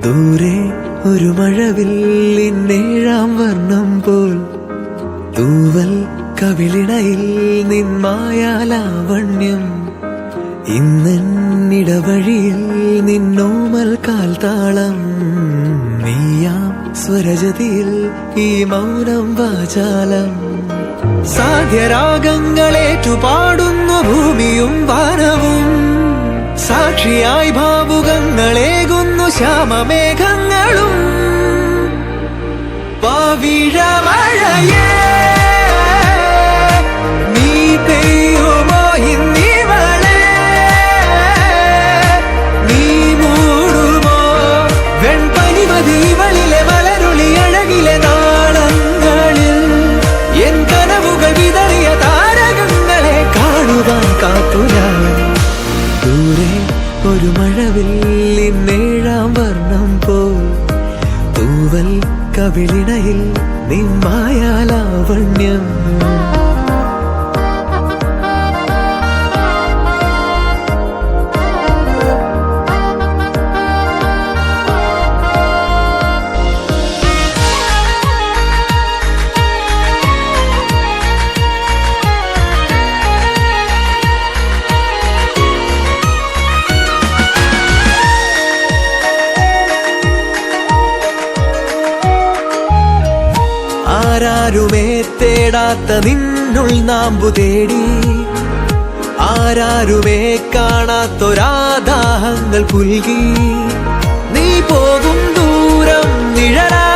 ദൂരെ ഒരു മഴവില്ലിന്നേഴാം വർണ്ണം പോൽ തൂവൽ കവിളിണയിൽ നിന്മായാലാവണ്യം ഇന്നിടവഴിയിൽ നിന്നോമൽ കാൽത്താളം നീയാം സ്വരജതിയിൽ ഈ മൗനം വാചാലം സാധ്യരാഗങ്ങളേറ്റുപാടുന്നു ഭൂമിയും വാനവും സാക്ഷിയായി ഭാവുകങ്ങളേകുന്നു ശ്യാമമേഘങ്ങളും പവിഴമഴയേ നീ പെയ്യുമോ ഇന്നിവളെ നീ മൂടുമോ വെൺപനിമതിവളിലെ മലരുളി അഴകിലെ നാളങ്ങളിൽ എൻ കനവുകൾ വിതറിയ താരകങ്ങളെ കാണുവാൻ കാത്തുരാൻ ദൂരെ ഒരു മഴവില്ലിന്നേഴാം വർണ്ണം പോൽ തൂവൽ കവിളിണയിൽ നിന്മായാലാവണ്യം ആരാരുമേ തേടാത്ത നിന്നുൾ നാമ്പു തേടി ആരാരുമേ കാണാത്തൊരാദാഹങ്ങൾ പുൽകി നീ പോകും ദൂരം നിഴലാ